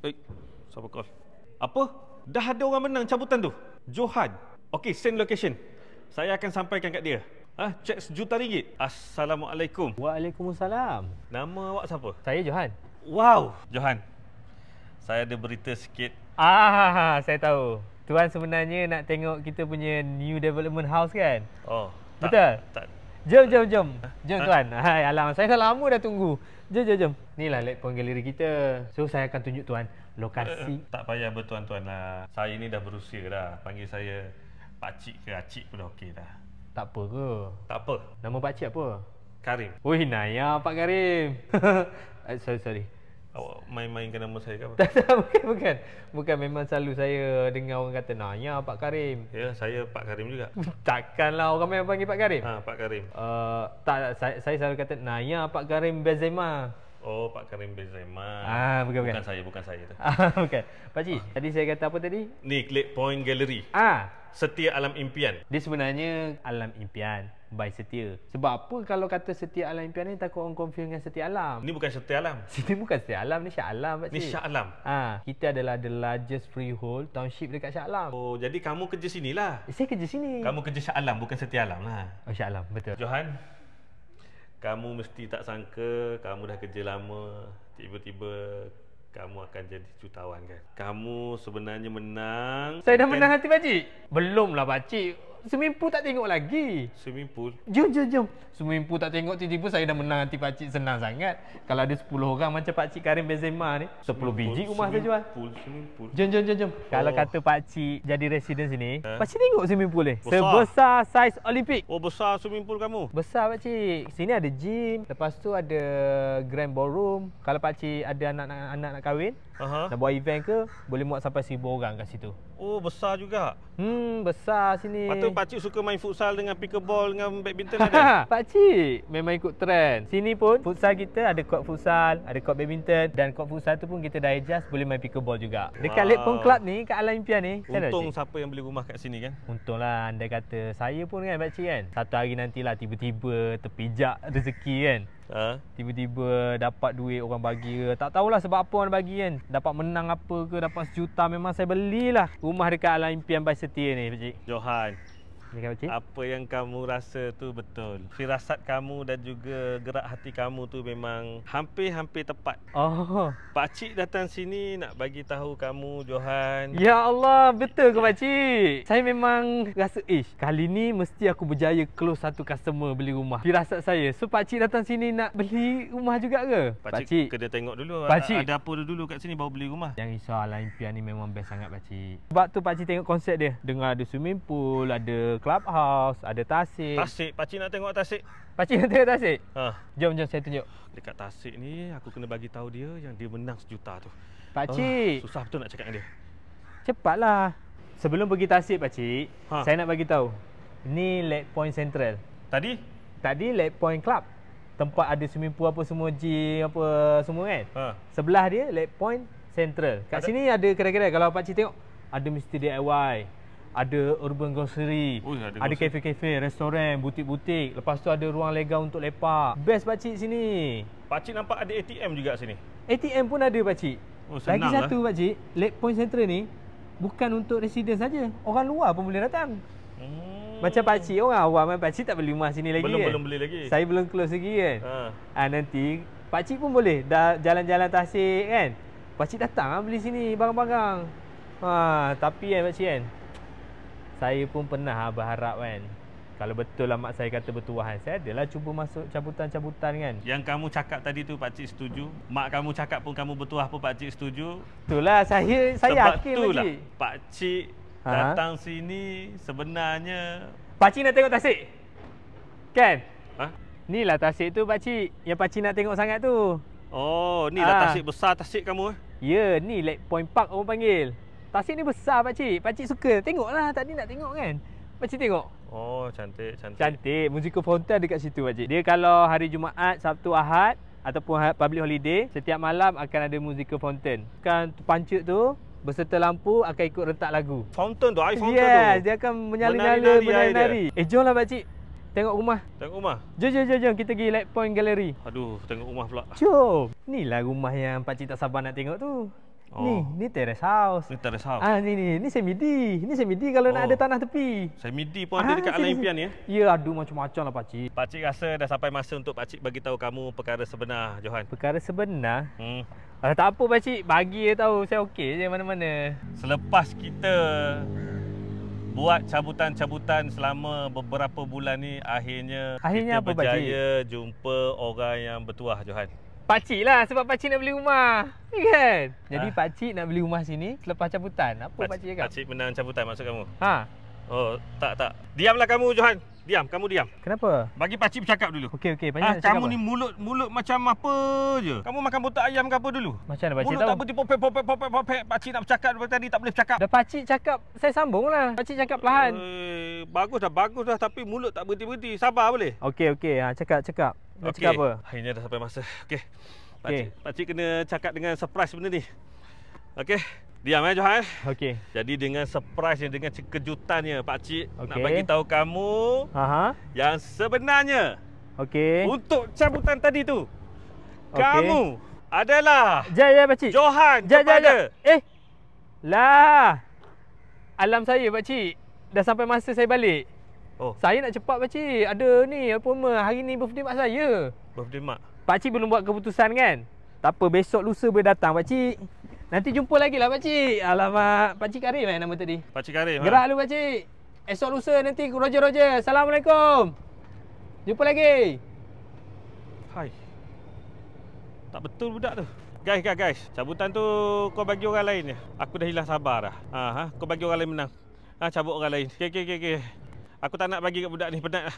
Eh, siapa call? Apa? Dah ada orang menang cabutan tu? Johan. Okey, send location. Saya akan sampaikan kat dia. Cek RM1 juta. Assalamualaikum. Waalaikumsalam. Nama awak siapa? Saya Johan. Wow, Johan. Saya ada berita sikit. Saya tahu. Tuan sebenarnya nak tengok kita punya new development house kan? Oh, betul? Tak. Jom. Jom tuan. Hai, alamak, saya dah lama dah tunggu. Jom. Inilah Lake Point Gallery kita. So saya akan tunjuk tuan lokasi. Tak payah bertuan-tuan lah. Saya ni dah berusia dah. Panggil saya pakcik ke acik pun dah okey dah. Tak apa ke? Tak apa. Nama pakcik apa? Karim. Wih, Naya Pak Karim. Sorry. Awak main-mainkan nama saya ke apa? Bukan. Memang selalu saya dengar orang kata Naya Pak Karim. Ya, saya Pak Karim juga. Takkanlah orang memang panggil Pak Karim? Pak Karim. Tak, saya selalu kata Naya Pak Karim Benzema. Oh, Pak Karim Benzema. Bukan. Bukan saya tu. Bukan. Pakcik, tadi saya kata apa tadi? Ni Lake Point Gallery. Setia Alam Impian. Dia sebenarnya Alam Impian by Setia. Sebab apa kalau kata Setia Alam Impian ni takut orang confuse dengan Setia Alam. Ni bukan Setia Alam. Sini bukan Setia Alam, ni Shah Alam pakcik. Ni Shah Alam. Kita adalah the largest freehold township dekat Shah Alam. Oh, jadi kamu kerja sinilah. Saya kerja sini. Kamu kerja Shah Alam, bukan Setia Alam lah. Oh, Shah Alam, betul. Johan, kamu mesti tak sangka kamu dah kerja lama, tiba-tiba kamu akan jadi jutawan kan. Kamu sebenarnya menang. Saya dah menang hati pakcik? Belumlah pakcik. Swimming pool tak tengok lagi. Swimming pool? Jom. Swimming pool tak tengok, tiba-tiba saya dah menang hati pakcik. Senang sangat. Kalau ada 10 orang macam pakcik Karim Benzema ni, 10 biji rumah saya jual. Swimming pool. Jom. Kalau kata pakcik jadi resident sini, pakcik tengok swimming pool ni. Sebesar saiz Olimpik. Oh, besar swimming pool kamu? Besar pakcik. Sini ada gym. Lepas tu ada grand ballroom. Kalau pakcik ada anak nak kahwin, nak buat event ke, boleh muat sampai 1000 orang kat situ. Oh, besar juga. Besar sini. Patut pakcik suka main futsal dengan pickleball dengan badminton ada? Pakcik memang ikut trend. Sini pun futsal kita ada court futsal, ada court badminton, dan court futsal tu pun kita dah adjust boleh main pickleball juga. Dekat Lake Point Club ni, kat Alam Impian ni. Untung siapa yang beli rumah kat sini kan? Untunglah anda kata. Saya pun kan pakcik kan, satu hari nantilah tiba-tiba terpijak rezeki kan. Tiba-tiba dapat duit orang bagi ke, tak tahulah sebab apa orang bagi kan. Dapat menang apa ke, dapat RM1 juta, memang saya belilah rumah dekat Alam Impian by Setia ni pakcik. Johan, Pakcik? apa yang kamu rasa tu betul. Firasat kamu dan juga gerak hati kamu tu memang hampir-hampir tepat. Pakcik datang sini nak bagi tahu kamu, Johan. Ya Allah, betul ke pakcik? Saya memang rasa kali ni mesti aku berjaya close satu customer beli rumah. Firasat saya. So pakcik datang sini nak beli rumah juga ke? Pakcik kena tengok dulu ada apa dulu kat sini baru beli rumah. Jangan risau, Alam Impian ni memang best sangat pakcik. Sebab tu pakcik tengok konsep dia. Dengar ada swimming pool, ada clubhouse, ada tasik. Tasik? Pakcik nak tengok tasik? Pakcik nak tengok tasik? Jom saya tunjuk. Dekat tasik ni aku kena bagi tahu dia yang dia menang RM1 juta tu. Pakcik, susah betul nak cakap dengan dia. Cepatlah. Sebelum pergi tasik pakcik, saya nak bagi tahu. Ni Lake Point Central. Tadi Lake Point Club. Tempat ada swimming pool apa semua, gym apa semua kan. Sebelah dia Lake Point Central. Kat sini ada kedai-kedai. Kalau pakcik tengok, ada Mr. DIY. Ada urban grocery, ada kafe-kafe, restoran, butik-butik. Lepas tu ada ruang lega untuk lepak. Best pakcik sini. Pakcik nampak ada ATM juga sini. ATM pun ada pakcik. Lagi satu pakcik, Lake Point Central ni bukan untuk residen saja. Orang luar pun boleh datang. Macam pakcik, orang awam kan, pakcik tak beli rumah sini lagi Belum beli lagi. Saya belum close lagi kan. Nanti pakcik pun boleh dah jalan-jalan tasik kan. Pakcik datang beli sini barang-barang. Tapi kan pakcik kan, saya pun pernah berharap kan, kalau betul lah mak saya kata bertuahan, saya adalah cuba masuk cabutan-cabutan kan. Yang kamu cakap tadi tu pakcik setuju. Mak kamu cakap pun kamu bertuah pun pakcik setuju. Itulah saya yakin itulah pakcik datang sini sebenarnya. Pakcik nak tengok tasik? Kan? Ni lah tasik tu pakcik, yang pakcik nak tengok sangat tu. Oh, ni lah tasik besar tasik kamu. Ya, ni Lake Point Park orang panggil. Tasik ni besar pakcik. Pakcik suka. Tengoklah, tadi nak tengok kan. Pakcik tengok. Oh, cantik. Cantik. Musical fountain dekat situ pakcik. Dia kalau hari Jumaat, Sabtu, Ahad ataupun public holiday, setiap malam akan ada musical fountain. Kan pancut tu beserta lampu akan ikut rentak lagu. Fountain tu, air fountain tu. Yes, dia akan menyala-nyala, menari-nari. Jomlah pakcik. Tengok rumah. Jom kita pergi Lake Point Gallery. Aduh, tengok rumah pula. Jom. Inilah rumah yang pakcik tak sabar nak tengok tu. Ni terrace house. Ni terrace house. Ni semi-D. Ni semi-D kalau nak ada tanah tepi. Semi-D pun ada dekat Alang Impian ni. Ya, ada macam-macam lah pakcik. Pakcik rasa dah sampai masa untuk pakcik bagi tahu kamu perkara sebenar, Johan. Perkara sebenar? Tak apa pakcik, bagi je tahu. Saya okey je mana-mana. Selepas kita buat cabutan-cabutan selama beberapa bulan ni, akhirnya kita apa, berjaya jumpa orang yang bertuah, Johan. Pakcik lah, sebab pakcik nak beli rumah, kan? Jadi pakcik nak beli rumah sini selepas cabutan. Apa pakcik cakap? Pakcik menang cabutan maksud kamu? Oh, tak. Diamlah kamu, Johan. Kamu diam. Kenapa? Bagi pakcik bercakap dulu. Okey, kamu apa? Ni mulut macam apa je? Kamu makan botak ayam ke apa dulu? Macam mana pakcik mulut tahu? tak berhenti popek. Pakcik nak bercakap daripada tadi tak boleh bercakap. Dah pakcik cakap, saya sambung lah. Pakcik cakap perlahan. Bagus dah, tapi mulut tak berhenti. Sabar boleh? Okey. Cakap. Nak cakap apa? Akhirnya dah sampai masa. Okey. Pakcik kena cakap dengan surprise benda ni. Okey. Diam Johan. Okey. Jadi dengan surprise dengan kejutannya, pakcik nak bagi tahu kamu yang sebenarnya. Okey. Untuk cabutan tadi tu, kamu adalah pakcik. Johan kepada alam saya pakcik. Dah sampai masa saya balik. Saya nak cepat pakcik. Ada ni hari ni birthday mak saya. Birthday mak. Pakcik belum buat keputusan kan? Tak apa, besok lusa boleh datang pakcik. Nanti jumpa lagi lah pakcik. Alamak, Pakcik Karim nama tadi. Pakcik Karim. Gerak dulu pakcik. Esok lusa nanti Roger. Assalamualaikum. Jumpa lagi. Hai. Tak betul budak tu. Guys, cabutan tu kau bagi orang lain je. Aku dah hilang sabar dah. Kau bagi orang lain menang. Cabut orang lain. Okey. Aku tak nak bagi kat budak ni, penat lah.